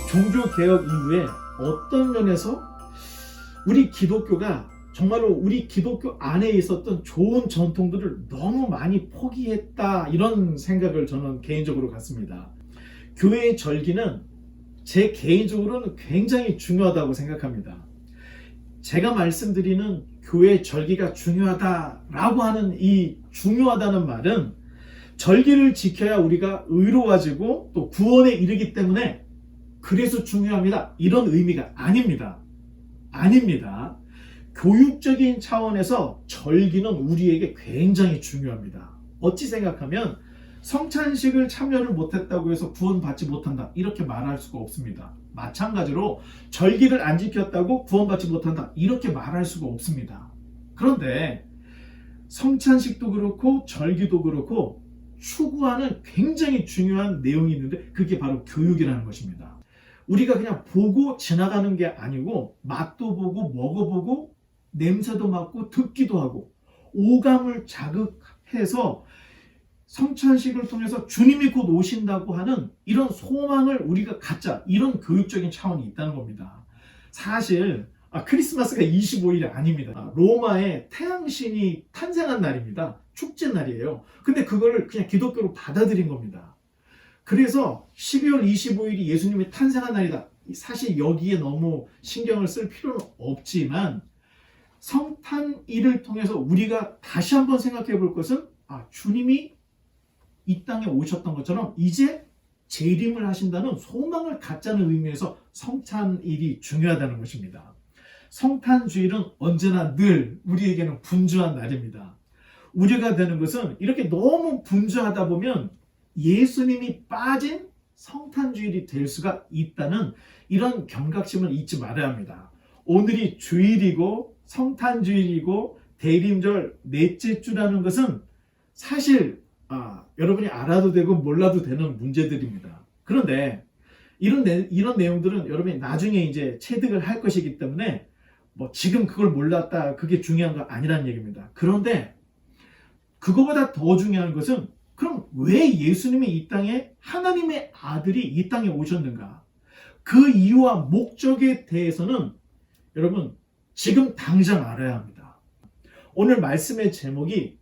종교개혁 이후에 어떤 면에서 우리 기독교가 정말로 우리 기독교 안에 있었던 좋은 전통들을 너무 많이 포기했다, 이런 생각을 저는 개인적으로 갖습니다. 교회의 절기는 제 개인적으로는 굉장히 중요하다고 생각합니다. 제가 말씀드리는 교회의 절기가 중요하다라고 하는 이 중요하다는 말은 절기를 지켜야 우리가 의로워지고 또 구원에 이르기 때문에 그래서 중요합니다, 이런 의미가 아닙니다. 아닙니다. 교육적인 차원에서 절기는 우리에게 굉장히 중요합니다. 어찌 생각하면 성찬식을 참여를 못했다고 해서 구원받지 못한다, 이렇게 말할 수가 없습니다. 마찬가지로 절기를 안 지켰다고 구원받지 못한다, 이렇게 말할 수가 없습니다. 그런데 성찬식도 그렇고 절기도 그렇고 추구하는 굉장히 중요한 내용이 있는데 그게 바로 교육이라는 것입니다. 우리가 그냥 보고 지나가는 게 아니고 맛도 보고 먹어보고 냄새도 맡고 듣기도 하고 오감을 자극해서 성찬식을 통해서 주님이 곧 오신다고 하는 이런 소망을 우리가 갖자, 이런 교육적인 차원이 있다는 겁니다. 사실 크리스마스가 25일이 아닙니다. 로마의 태양신이 탄생한 날입니다. 축제 날이에요. 근데 그거를 그냥 기독교로 받아들인 겁니다. 그래서 12월 25일이 예수님이 탄생한 날이다, 사실 여기에 너무 신경을 쓸 필요는 없지만 성탄일을 통해서 우리가 다시 한번 생각해 볼 것은 주님이 이 땅에 오셨던 것처럼 이제 재림을 하신다는 소망을 갖자는 의미에서 성탄일이 중요하다는 것입니다. 성탄주일은 언제나 늘 우리에게는 분주한 날입니다. 우려가 되는 것은 이렇게 너무 분주하다 보면 예수님이 빠진 성탄주일이 될 수가 있다는 이런 경각심을 잊지 말아야 합니다. 오늘이 주일이고 성탄주일이고 대림절 넷째 주라는 것은 사실 여러분이 알아도 되고 몰라도 되는 문제들입니다. 그런데 이런 내용들은 여러분이 나중에 이제 체득을 할 것이기 때문에 지금 그걸 몰랐다, 그게 중요한 거 아니라는 얘기입니다. 그런데 그거보다 더 중요한 것은 그럼 왜 예수님이 이 땅에, 하나님의 아들이 이 땅에 오셨는가? 그 이유와 목적에 대해서는 여러분 지금 당장 알아야 합니다. 오늘 말씀의 제목이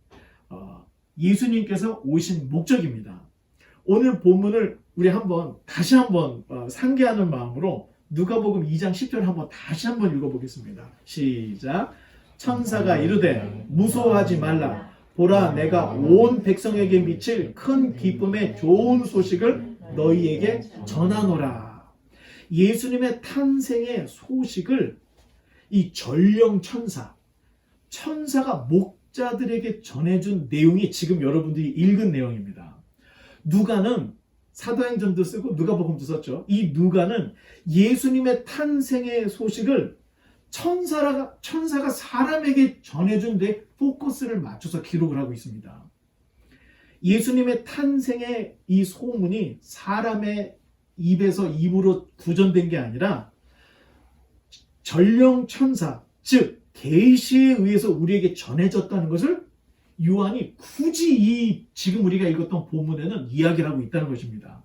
예수님께서 오신 목적입니다. 오늘 본문을 우리 다시 한번 상기하는 마음으로 누가복음 2장 10절 다시 한번 읽어보겠습니다. 시작. 천사가 이르되 무서워하지 말라, 보라 내가 온 백성에게 미칠 큰 기쁨의 좋은 소식을 너희에게 전하노라. 예수님의 탄생의 소식을 이 전령 천사가 목자들에게 전해준 내용이 지금 여러분들이 읽은 내용입니다. 누가는 사도행전도 쓰고 누가복음도 썼죠. 이 누가는 예수님의 탄생의 소식을 천사가 사람에게 전해준 데 포커스를 맞춰서 기록을 하고 있습니다. 예수님의 탄생의 이 소문이 사람의 입에서 입으로 구전된 게 아니라 전령 천사, 즉 계시에 의해서 우리에게 전해졌다는 것을 요한이 굳이 이 지금 우리가 읽었던 본문에는 이야기를 하고 있다는 것입니다.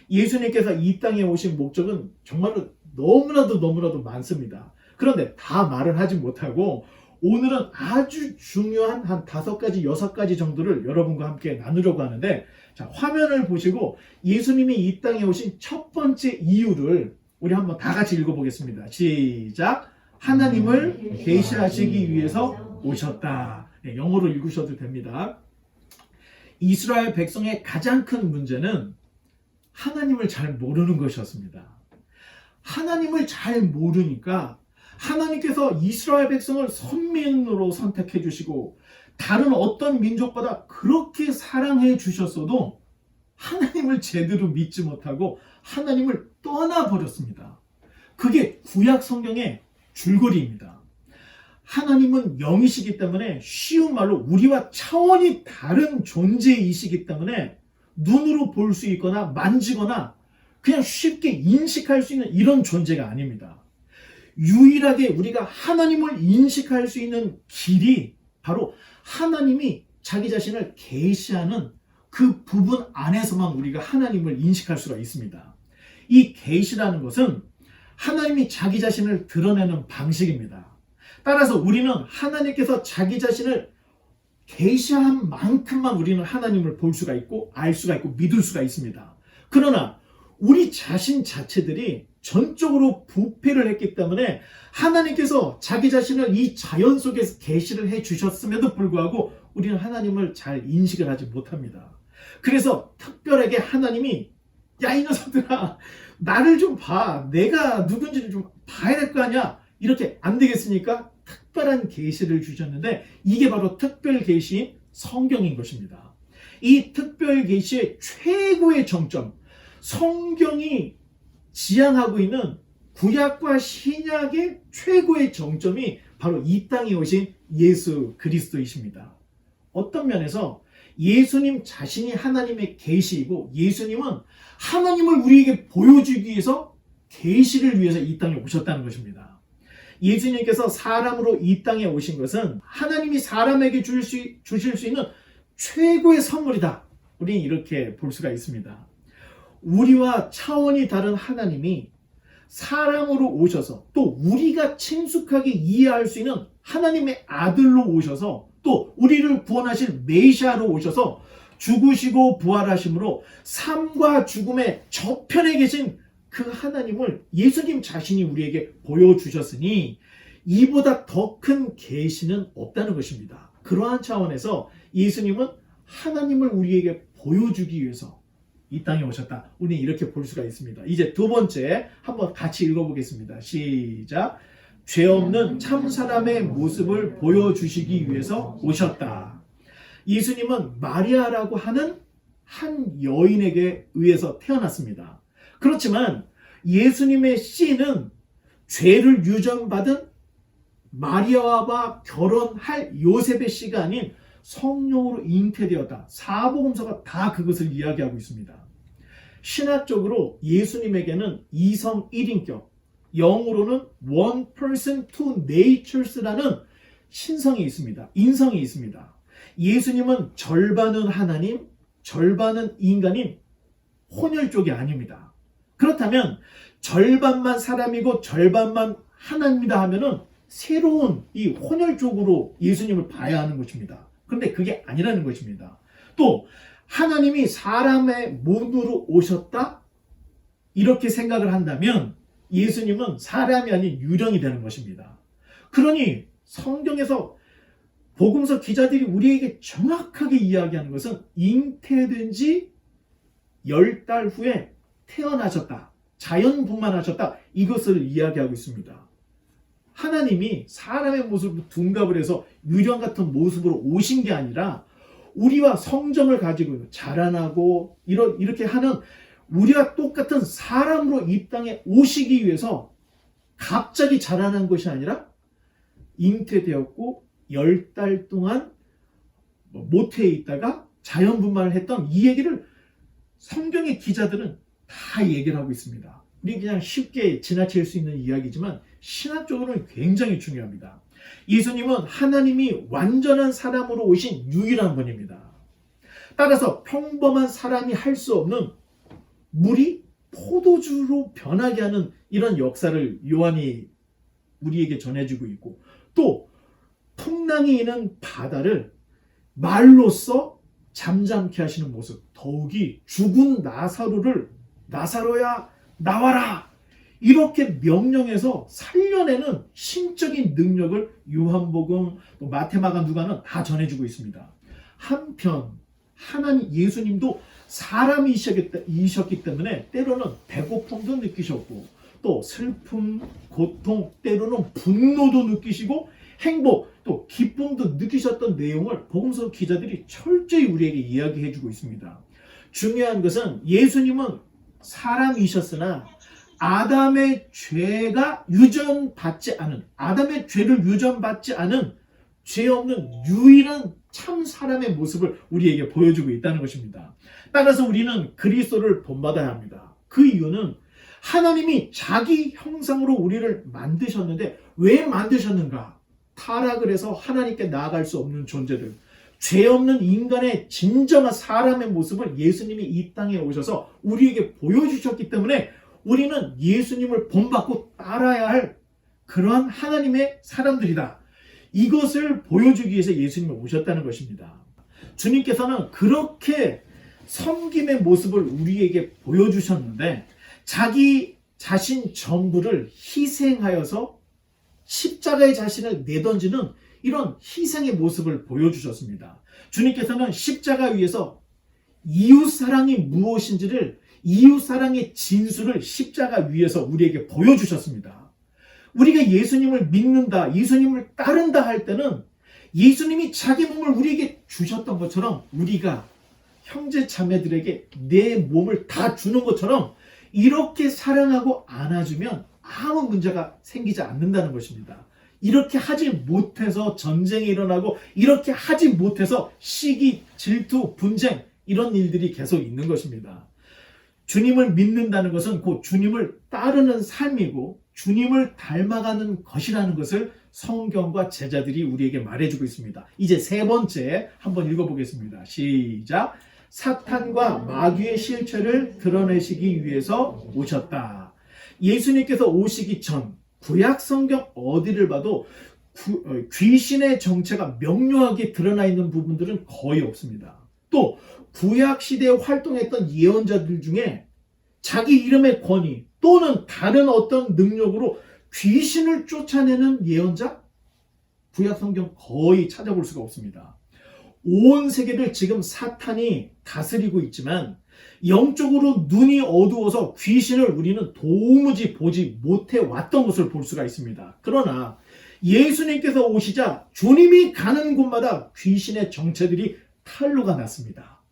예수님께서 이 땅에 오신 목적은 정말로 너무나도 많습니다. 그런데 다 말을 하지 못하고 오늘은 아주 중요한 한 5가지, 6가지 정도를 여러분과 함께 나누려고 하는데, 자, 화면을 보시고 예수님이 이 땅에 오신 첫 번째 이유를 우리 한번 다 같이 읽어보겠습니다. 시작. 하나님을 계시하시기 위해서 오셨다. 네, 영어로 읽으셔도 됩니다. 이스라엘 백성의 가장 큰 문제는 하나님을 잘 모르는 것이었습니다. 하나님을 잘 모르니까 하나님께서 이스라엘 백성을 선민으로 선택해 주시고 다른 어떤 민족보다 그렇게 사랑해 주셨어도 하나님을 제대로 믿지 못하고 하나님을 떠나버렸습니다. 그게 구약 성경의 줄거리입니다. 하나님은 영이시기 때문에 쉬운 말로 우리와 차원이 다른 존재이시기 때문에 눈으로 볼 수 있거나 만지거나 그냥 쉽게 인식할 수 있는 이런 존재가 아닙니다. 유일하게 우리가 하나님을 인식할 수 있는 길이 바로 하나님이 자기 자신을 계시하는 그 부분 안에서만 우리가 하나님을 인식할 수가 있습니다. 이 계시라는 것은 하나님이 자기 자신을 드러내는 방식입니다. 따라서 우리는 하나님께서 자기 자신을 계시한 만큼만 우리는 하나님을 볼 수가 있고 알 수가 있고 믿을 수가 있습니다. 그러나 우리 자신 자체들이 전적으로 부패를 했기 때문에 하나님께서 자기 자신을 이 자연 속에서 계시를 해 주셨음에도 불구하고 우리는 하나님을 잘 인식을 하지 못합니다. 그래서 특별하게 하나님이 야, 이 녀석들아, 나를 좀 봐. 내가 누군지를 좀 봐야 될 거 아니야. 이렇게 안 되겠습니까? 특별한 계시를 주셨는데 이게 바로 특별 계시인 성경인 것입니다. 이 특별 계시의 최고의 정점, 성경이 지향하고 있는 구약과 신약의 최고의 정점이 바로 이 땅에 오신 예수 그리스도이십니다. 어떤 면에서 예수님 자신이 하나님의 계시이고 예수님은 하나님을 우리에게 보여주기 위해서 계시를 위해서 이 땅에 오셨다는 것입니다. 예수님께서 사람으로 이 땅에 오신 것은 하나님이 사람에게 주실 수 있는 최고의 선물이다. 우리는 이렇게 볼 수가 있습니다. 우리와 차원이 다른 하나님이 사람으로 오셔서 또 우리가 친숙하게 이해할 수 있는 하나님의 아들로 오셔서 또 우리를 구원하실 메시아로 오셔서 죽으시고 부활하심으로 삶과 죽음의 저편에 계신 그 하나님을 예수님 자신이 우리에게 보여주셨으니 이보다 더 큰 계시는 없다는 것입니다. 그러한 차원에서 예수님은 하나님을 우리에게 보여주기 위해서 이 땅에 오셨다. 우리는 이렇게 볼 수가 있습니다. 이제 두 번째 한번 같이 읽어보겠습니다. 시작. 죄 없는 참 사람의 모습을 보여주시기 위해서 오셨다. 예수님은 마리아라고 하는 한 여인에게 의해서 태어났습니다. 그렇지만 예수님의 씨는 죄를 유전받은 마리아와 결혼할 요셉의 씨가 아닌 성령으로 잉태되었다. 사복음서가 다 그것을 이야기하고 있습니다. 신학적으로 예수님에게는 이성 1인격, 영어로는 one person two natures라는 신성이 있습니다. 인성이 있습니다. 예수님은 절반은 하나님, 절반은 인간인 혼혈족이 아닙니다. 그렇다면 절반만 사람이고 절반만 하나님이다 하면은 새로운 이 혼혈족으로 예수님을 봐야 하는 것입니다. 그런데 그게 아니라는 것입니다. 또 하나님이 사람의 몸으로 오셨다? 이렇게 생각을 한다면 예수님은 사람이 아닌 유령이 되는 것입니다. 그러니 성경에서 복음서 기자들이 우리에게 정확하게 이야기하는 것은 잉태된 지 10달 후에 태어나셨다. 자연분만하셨다. 이것을 이야기하고 있습니다. 하나님이 사람의 모습으로 둔갑을 해서 유령 같은 모습으로 오신 게 아니라 우리와 성정을 가지고 자라나고 이렇게 하는 우리와 똑같은 사람으로 이 땅에 오시기 위해서 갑자기 자라난 것이 아니라 잉태되었고 10달 동안 모태에 있다가 자연분만을 했던 이 얘기를 성경의 기자들은 다 얘기를 하고 있습니다. 우리 그냥 쉽게 지나칠 수 있는 이야기지만 신학적으로는 굉장히 중요합니다. 예수님은 하나님이 완전한 사람으로 오신 유일한 분입니다. 따라서 평범한 사람이 할 수 없는 물이 포도주로 변하게 하는 이런 역사를 요한이 우리에게 전해주고 있고 또 풍랑이 있는 바다를 말로써 잠잠케 하시는 모습, 더욱이 죽은 나사로를 나사로야 나와라 이렇게 명령해서 살려내는 신적인 능력을 요한복음, 또 마태마가, 누가는 다 전해주고 있습니다. 한편 하나님 예수님도 사람이셨기 때문에 때로는 배고픔도 느끼셨고 또 슬픔, 고통, 때로는 분노도 느끼시고 행복, 또 기쁨도 느끼셨던 내용을 복음서 기자들이 철저히 우리에게 이야기해주고 있습니다. 중요한 것은 예수님은 사람이셨으나 아담의 죄가 유전받지 않은, 아담의 죄를 유전받지 않은 죄 없는 유일한 참 사람의 모습을 우리에게 보여주고 있다는 것입니다. 따라서 우리는 그리스도를 본받아야 합니다. 그 이유는 하나님이 자기 형상으로 우리를 만드셨는데 왜 만드셨는가? 타락을 해서 하나님께 나아갈 수 없는 존재들, 죄 없는 인간의 진정한 사람의 모습을 예수님이 이 땅에 오셔서 우리에게 보여주셨기 때문에 우리는 예수님을 본받고 따라야 할 그러한 하나님의 사람들이다. 이것을 보여주기 위해서 예수님이 오셨다는 것입니다. 주님께서는 그렇게 섬김의 모습을 우리에게 보여주셨는데 자기 자신 전부를 희생하여서 십자가에 자신을 내던지는 이런 희생의 모습을 보여주셨습니다. 주님께서는 십자가 위에서 이웃사랑이 무엇인지를, 이웃사랑의 진수를 십자가 위에서 우리에게 보여주셨습니다. 우리가 예수님을 믿는다, 예수님을 따른다 할 때는 예수님이 자기 몸을 우리에게 주셨던 것처럼 우리가 형제 자매들에게 내 몸을 다 주는 것처럼 이렇게 사랑하고 안아주면 아무 문제가 생기지 않는다는 것입니다. 이렇게 하지 못해서 전쟁이 일어나고 이렇게 하지 못해서 시기, 질투, 분쟁 이런 일들이 계속 있는 것입니다. 주님을 믿는다는 것은 곧 주님을 따르는 삶이고 주님을 닮아가는 것이라는 것을 성경과 제자들이 우리에게 말해주고 있습니다. 이제 세 번째 한번 읽어보겠습니다. 시작. 사탄과 마귀의 실체를 드러내시기 위해서 오셨다. 예수님께서 오시기 전 구약 성경 어디를 봐도 귀신의 정체가 명료하게 드러나 있는 부분들은 거의 없습니다. 또 구약 시대에 활동했던 예언자들 중에 자기 이름의 권위 또는 다른 어떤 능력으로 귀신을 쫓아내는 예언자? 구약 성경 거의 찾아볼 수가 없습니다. 온 세계를 지금 사탄이 다스리고 있지만 영적으로 눈이 어두워서 귀신을 우리는 도무지 보지 못해 왔던 것을 볼 수가 있습니다. 그러나 예수님께서 오시자 주님이 가는 곳마다 귀신의 정체들이 탄로가 났습니다.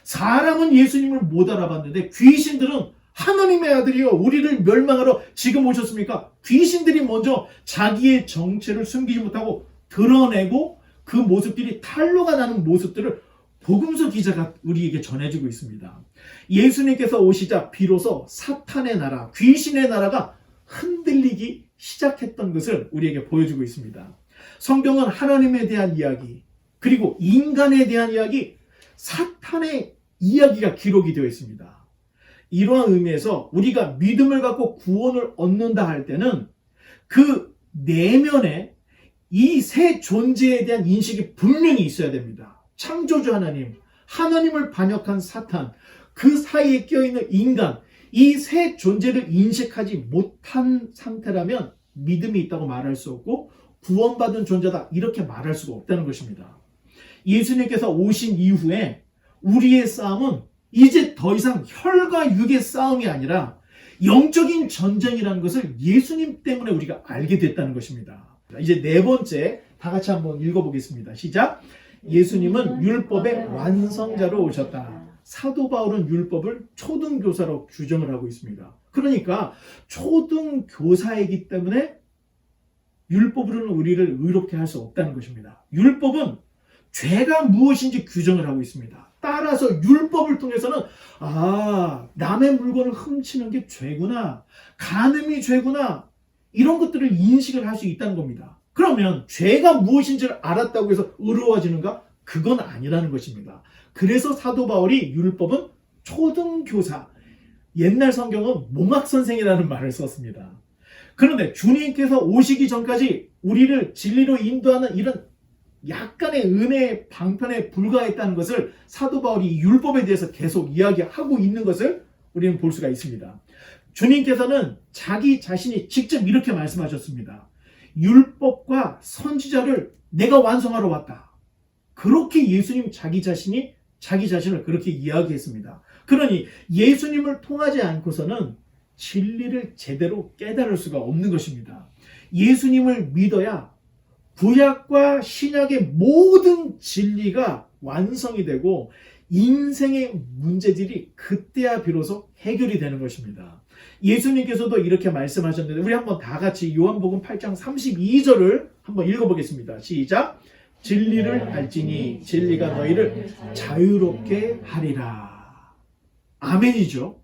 사람은 예수님을 못 알아봤는데 귀신들은 하나님의 아들이여 우리를 멸망하러 지금 오셨습니까? 귀신들이 먼저 자기의 정체를 숨기지 못하고 드러내고 그 모습들이 탄로가 나는 모습들을 복음서 기자가 우리에게 전해주고 있습니다. 예수님께서 오시자 비로소 사탄의 나라, 귀신의 나라가 흔들리기 시작했던 것을 우리에게 보여주고 있습니다. 성경은 하나님에 대한 이야기, 그리고 인간에 대한 이야기, 사탄의 이야기가 기록이 되어 있습니다. 이러한 의미에서 우리가 믿음을 갖고 구원을 얻는다 할 때는 그 내면에 이 세 존재에 대한 인식이 분명히 있어야 됩니다. 창조주 하나님, 하나님을 반역한 사탄, 그 사이에 껴있는 인간, 이 세 존재를 인식하지 못한 상태라면 믿음이 있다고 말할 수 없고 구원받은 존재다 이렇게 말할 수가 없다는 것입니다. 예수님께서 오신 이후에 우리의 싸움은 이제 더 이상 혈과 육의 싸움이 아니라 영적인 전쟁이라는 것을 예수님 때문에 우리가 알게 됐다는 것입니다. 이제 네 번째 다 같이 한번 읽어보겠습니다. 시작. 예수님은 율법의 완성자로 오셨다. 사도 바울은 율법을 초등교사로 규정을 하고 있습니다. 그러니까 초등교사이기 때문에 율법으로는 우리를 의롭게 할 수 없다는 것입니다. 율법은 죄가 무엇인지 규정을 하고 있습니다. 따라서 율법을 통해서는 남의 물건을 훔치는 게 죄구나, 간음이 죄구나, 이런 것들을 인식을 할 수 있다는 겁니다. 그러면 죄가 무엇인지를 알았다고 해서 의로워지는가? 그건 아니라는 것입니다. 그래서 사도 바울이 율법은 초등교사, 옛날 성경은 몽학선생이라는 말을 썼습니다. 그런데 주님께서 오시기 전까지 우리를 진리로 인도하는 이런 약간의 은혜의 방편에 불과했다는 것을 사도 바울이 율법에 대해서 계속 이야기하고 있는 것을 우리는 볼 수가 있습니다. 주님께서는 자기 자신이 직접 이렇게 말씀하셨습니다. 율법과 선지자를 내가 완성하러 왔다. 그렇게 예수님 자기 자신을 그렇게 이야기했습니다. 그러니 예수님을 통하지 않고서는 진리를 제대로 깨달을 수가 없는 것입니다. 예수님을 믿어야 구약과 신약의 모든 진리가 완성이 되고 인생의 문제들이 그때야 비로소 해결이 되는 것입니다. 예수님께서도 이렇게 말씀하셨는데 우리 한번 다 같이 요한복음 8장 32절을 한번 읽어보겠습니다. 시작. 진리를 알지니 진리가 너희를 자유롭게 하리라. 아멘이죠.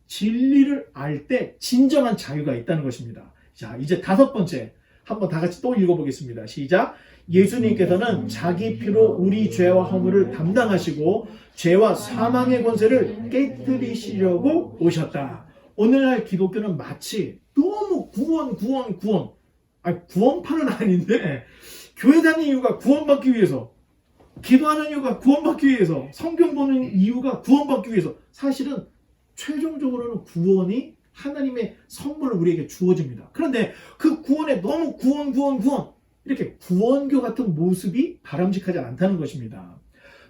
진리를 알 때 진정한 자유가 있다는 것입니다. 자, 이제 다섯 번째 한번 다 같이 또 읽어보겠습니다. 시작. 예수님께서는 자기 피로 우리 죄와 허물을 담당하시고 죄와 사망의 권세를 깨뜨리시려고 오셨다. 오늘날 기독교는 마치 너무 구원. 구원파는 아닌데 교회 다니는 이유가 구원받기 위해서, 기도하는 이유가 구원받기 위해서, 성경 보는 이유가 구원받기 위해서. 사실은 최종적으로는 구원이 하나님의 선물로 우리에게 주어집니다. 그런데 그 구원에 너무 구원 이렇게 구원교 같은 모습이 바람직하지 않다는 것입니다.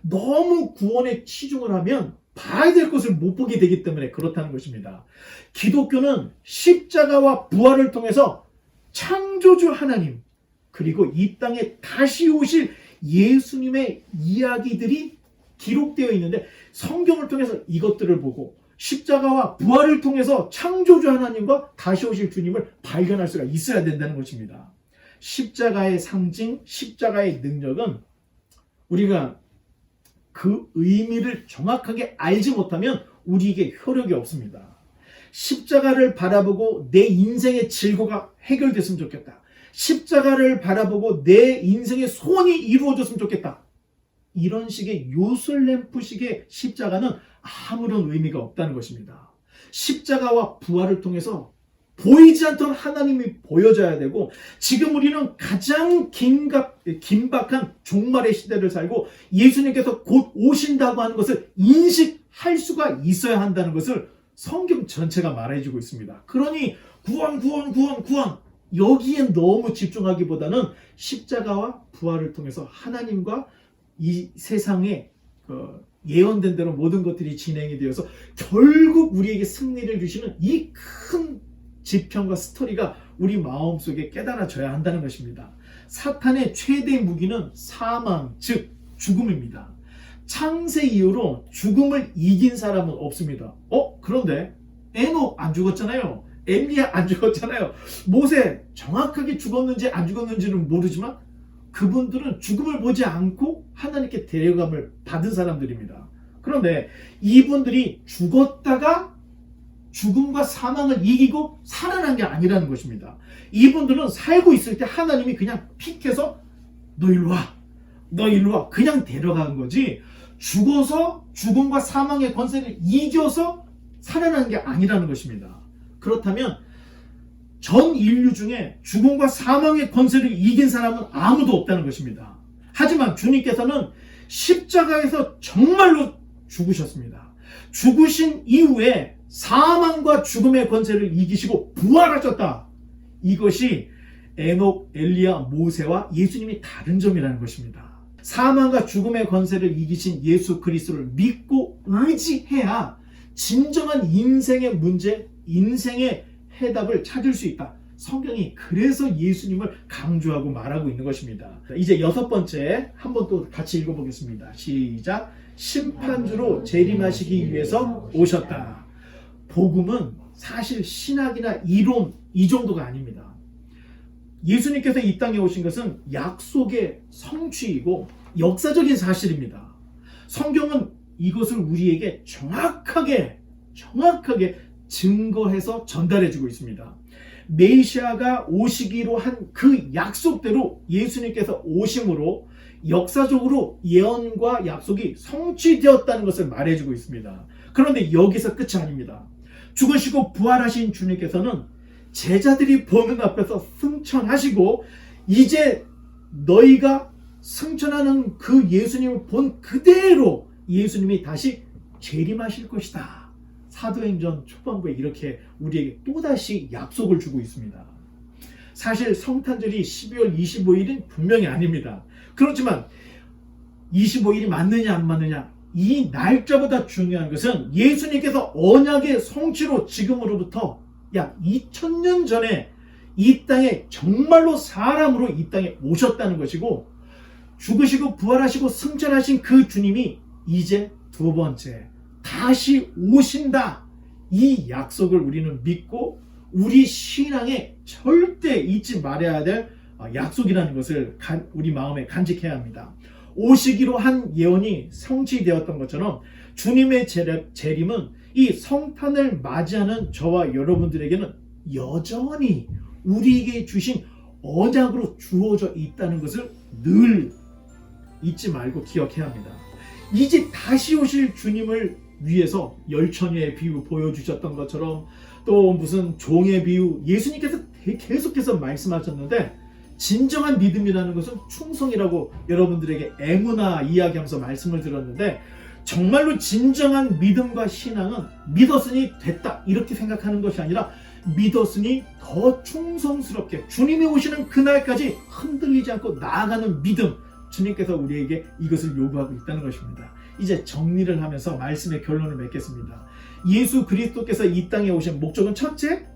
너무 구원에 치중을 하면 봐야 될 것을 못 보게 되기 때문에 그렇다는 것입니다. 기독교는 십자가와 부활을 통해서 창조주 하나님, 그리고 이 땅에 다시 오실 예수님의 이야기들이 기록되어 있는데, 성경을 통해서 이것들을 보고 십자가와 부활을 통해서 창조주 하나님과 다시 오실 주님을 발견할 수가 있어야 된다는 것입니다. 십자가의 상징, 십자가의 능력은 우리가 그 의미를 정확하게 알지 못하면 우리에게 효력이 없습니다. 십자가를 바라보고 내 인생의 질고가 해결됐으면 좋겠다. 십자가를 바라보고 내 인생의 소원이 이루어졌으면 좋겠다. 이런 식의 요술램프식의 십자가는 아무런 의미가 없다는 것입니다. 십자가와 부활을 통해서 보이지 않던 하나님이 보여져야 되고, 지금 우리는 가장 긴박한 종말의 시대를 살고 예수님께서 곧 오신다고 하는 것을 인식할 수가 있어야 한다는 것을 성경 전체가 말해주고 있습니다. 그러니 구원 여기에 너무 집중하기보다는 십자가와 부활을 통해서 하나님과 이 세상에 예언된 대로 모든 것들이 진행이 되어서 결국 우리에게 승리를 주시는 이 큰 지평과 스토리가 우리 마음속에 깨달아져야 한다는 것입니다. 사탄의 최대 무기는 사망, 즉 죽음입니다. 창세 이후로 죽음을 이긴 사람은 없습니다. 그런데 에녹 안 죽었잖아요. 엘리야 안 죽었잖아요. 모세 정확하게 죽었는지 안 죽었는지는 모르지만 그분들은 죽음을 보지 않고 하나님께 데려감을 받은 사람들입니다. 그런데 이분들이 죽었다가 죽음과 사망을 이기고 살아난 게 아니라는 것입니다. 이분들은 살고 있을 때 하나님이 그냥 픽해서 너 일로 와 그냥 데려간 거지, 죽어서 죽음과 사망의 권세를 이겨서 살아난 게 아니라는 것입니다. 그렇다면 전 인류 중에 죽음과 사망의 권세를 이긴 사람은 아무도 없다는 것입니다. 하지만 주님께서는 십자가에서 정말로 죽으셨습니다. 죽으신 이후에 사망과 죽음의 권세를 이기시고 부활하셨다. 이것이 에녹, 엘리야, 모세와 예수님이 다른 점이라는 것입니다. 사망과 죽음의 권세를 이기신 예수 그리스도를 믿고 의지해야 진정한 인생의 문제, 인생의 해답을 찾을 수 있다. 성경이 그래서 예수님을 강조하고 말하고 있는 것입니다. 이제 6번째 한번 또 같이 읽어보겠습니다. 시작. 심판주로 재림하시기 위해서 오셨다. 복음은 사실 신학이나 이론 이 정도가 아닙니다. 예수님께서 이 땅에 오신 것은 약속의 성취이고 역사적인 사실입니다. 성경은 이것을 우리에게 정확하게 증거해서 전달해주고 있습니다. 메시아가 오시기로 한 그 약속대로 예수님께서 오심으로 역사적으로 예언과 약속이 성취되었다는 것을 말해주고 있습니다. 그런데 여기서 끝이 아닙니다. 죽으시고 부활하신 주님께서는 제자들이 보는 앞에서 승천하시고, 이제 너희가 승천하는 그 예수님을 본 그대로 예수님이 다시 재림하실 것이다. 사도행전 초반부에 이렇게 우리에게 또다시 약속을 주고 있습니다. 사실 성탄절이 12월 25일은 분명히 아닙니다. 그렇지만 25일이 맞느냐 안 맞느냐, 이 날짜보다 중요한 것은 예수님께서 언약의 성취로 지금으로부터 약 2000년 전에 이 땅에 정말로 사람으로 이 땅에 오셨다는 것이고, 죽으시고 부활하시고 승천하신 그 주님이 이제 두 번째 다시 오신다. 이 약속을 우리는 믿고 우리 신앙에 절대 잊지 말아야 될 약속이라는 것을 우리 마음에 간직해야 합니다. 오시기로 한 예언이 성취되었던 것처럼 주님의 재림은 이 성탄을 맞이하는 저와 여러분들에게는 여전히 우리에게 주신 언약으로 주어져 있다는 것을 늘 잊지 말고 기억해야 합니다. 이제 다시 오실 주님을 위해서 열처녀의 비유 보여주셨던 것처럼 또 무슨 종의 비유, 예수님께서 계속해서 말씀하셨는데 진정한 믿음이라는 것은 충성이라고 여러분들에게 에무나 이야기하면서 말씀을 드렸는데 정말로 진정한 믿음과 신앙은 믿었으니 됐다 이렇게 생각하는 것이 아니라 믿었으니 더 충성스럽게 주님이 오시는 그날까지 흔들리지 않고 나아가는 믿음, 주님께서 우리에게 이것을 요구하고 있다는 것입니다. 이제 정리를 하면서 말씀의 결론을 맺겠습니다. 예수 그리스도께서 이 땅에 오신 목적은 첫째,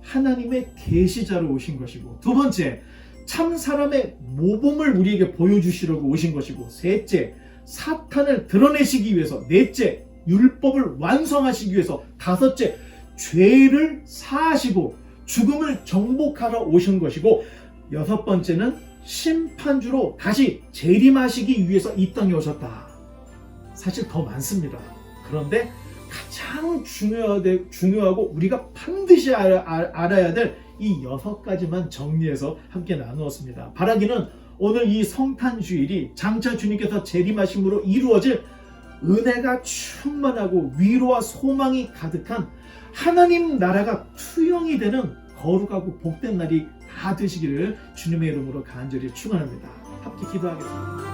하나님의 계시자로 오신 것이고, 두 번째, 참 사람의 모범을 우리에게 보여주시려고 오신 것이고, 셋째, 사탄을 드러내시기 위해서, 넷째, 율법을 완성하시기 위해서, 다섯째, 죄를 사하시고 죽음을 정복하러 오신 것이고, 여섯 번째는 심판주로 다시 재림하시기 위해서 이 땅에 오셨다. 사실 더 많습니다. 그런데 가장 중요하고 우리가 반드시 알아야 될 이 6가지만 정리해서 함께 나누었습니다. 바라기는 오늘 이 성탄주일이 장차 주님께서 재림하심으로 이루어질 은혜가 충만하고 위로와 소망이 가득한 하나님 나라가 투영이 되는 거룩하고 복된 날이 다 되시기를 주님의 이름으로 간절히 축원합니다. 함께 기도하겠습니다.